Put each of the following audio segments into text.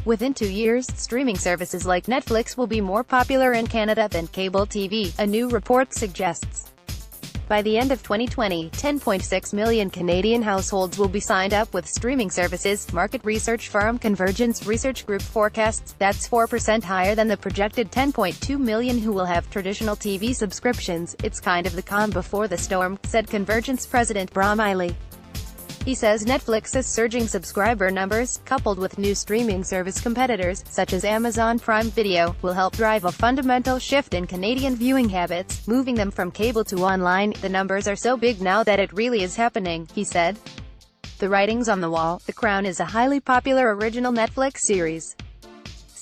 Within 2 years, streaming services like Netflix will be more popular in Canada than cable TV, a new report suggests. By the end of 2020, 10.6 million Canadian households will be signed up with streaming services, market research firm Convergence Research Group forecasts. That's 4% higher than the projected 10.2 million who will have traditional TV subscriptions. It's kind of the calm before the storm, said Convergence president Bram Eiley. He says Netflix's surging subscriber numbers, coupled with new streaming service competitors, such as Amazon Prime Video, will help drive a fundamental shift in Canadian viewing habits, moving them from cable to online. The numbers are so big now that it really is happening, he said. The writing's on the wall. The Crown is a highly popular original Netflix series.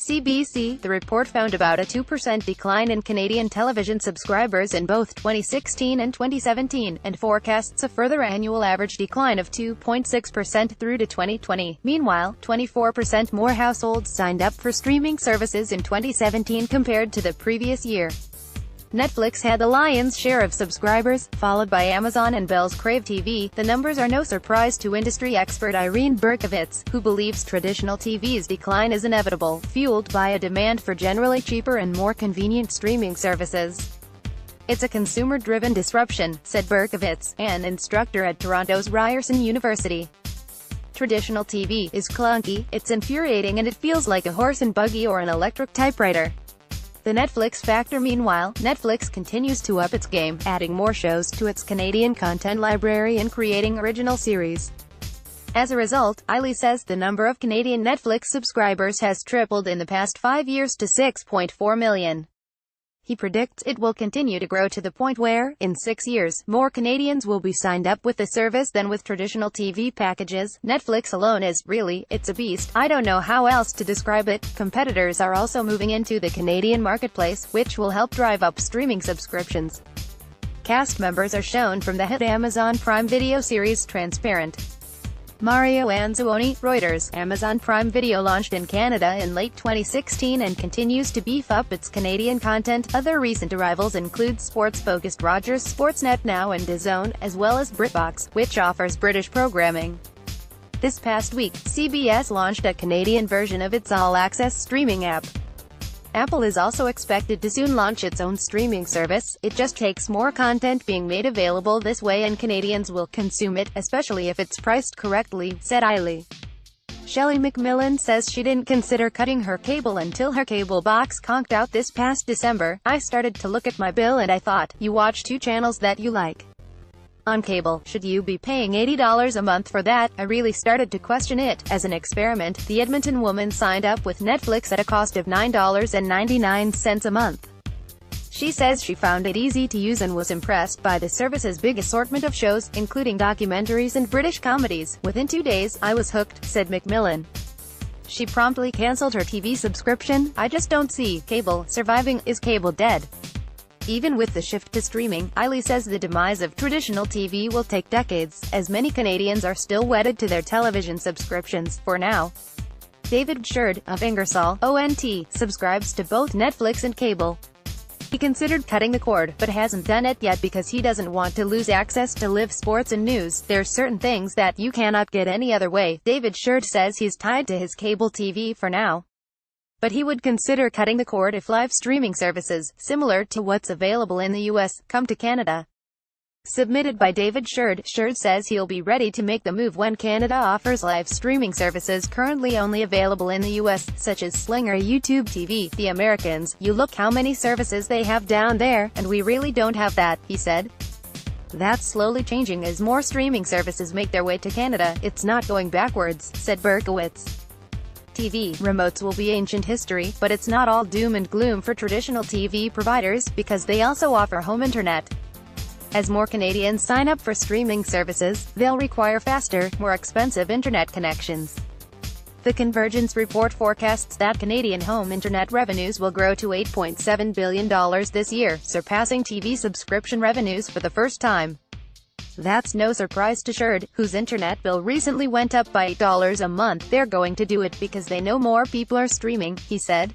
CBC, the report found about a 2% decline in Canadian television subscribers in both 2016 and 2017, and forecasts a further annual average decline of 2.6% through to 2020. Meanwhile, 24% more households signed up for streaming services in 2017 compared to the previous year. Netflix had the lion's share of subscribers, followed by Amazon and Bell's Crave TV. The numbers are no surprise to industry expert Irene Berkovits, who believes traditional TV's decline is inevitable, fueled by a demand for generally cheaper and more convenient streaming services. It's a consumer-driven disruption, said Berkovits, an instructor at Toronto's Ryerson University. Traditional TV is clunky, it's infuriating, and it feels like a horse and buggy or an electric typewriter. The Netflix factor. Meanwhile, Netflix continues to up its game, adding more shows to its Canadian content library and creating original series. As a result, Eiley says the number of Canadian Netflix subscribers has tripled in the past 5 years to 6.4 million. He predicts it will continue to grow to the point where, in 6 years, more Canadians will be signed up with the service than with traditional TV packages. Netflix alone is, really, it's a beast. I don't know how else to describe it. Competitors are also moving into the Canadian marketplace, which will help drive up streaming subscriptions. Cast members are shown from the hit Amazon Prime Video series Transparent. Mario Anzuoni, Reuters. Amazon Prime Video launched in Canada in late 2016 and continues to beef up its Canadian content. Other recent arrivals include sports-focused Rogers Sportsnet Now and DAZN, as well as BritBox, which offers British programming. This past week, CBS launched a Canadian version of its all-access streaming app. Apple is also expected to soon launch its own streaming service. It just takes more content being made available this way and Canadians will consume it, especially if it's priced correctly, said Eiley. Shelley McMillan says she didn't consider cutting her cable until her cable box conked out this past December. I started to look at my bill and I thought, you watch 2 channels that you like on cable, should you be paying $80 a month for that? I really started to question it. As an experiment, the Edmonton woman signed up with Netflix at a cost of $9.99 a month. She says she found it easy to use and was impressed by the service's big assortment of shows, including documentaries and British comedies. Within 2 days, I was hooked, said McMillan. She promptly cancelled her TV subscription. I just don't see cable surviving. Is cable dead? Even with the shift to streaming, Eiley says the demise of traditional TV will take decades, as many Canadians are still wedded to their television subscriptions. For now, David Sherd, of Ingersoll, ONT, subscribes to both Netflix and cable. He considered cutting the cord, but hasn't done it yet because he doesn't want to lose access to live sports and news. There's certain things that you cannot get any other way. David Sherd says he's tied to his cable TV for now, but he would consider cutting the cord if live streaming services, similar to what's available in the US, come to Canada. Submitted by David Sherd, Sherd says he'll be ready to make the move when Canada offers live streaming services currently only available in the US, such as Sling or YouTube TV. The Americans, you look how many services they have down there, and we really don't have that, he said. That's slowly changing as more streaming services make their way to Canada. It's not going backwards, said Berkowitz. TV remotes will be ancient history, but it's not all doom and gloom for traditional TV providers, because they also offer home internet. As more Canadians sign up for streaming services, they'll require faster, more expensive internet connections. The Convergence report forecasts that Canadian home internet revenues will grow to $8.7 billion this year, surpassing TV subscription revenues for the first time. That's no surprise to Sherd, whose internet bill recently went up by $8 a month. They're going to do it because they know more people are streaming, he said.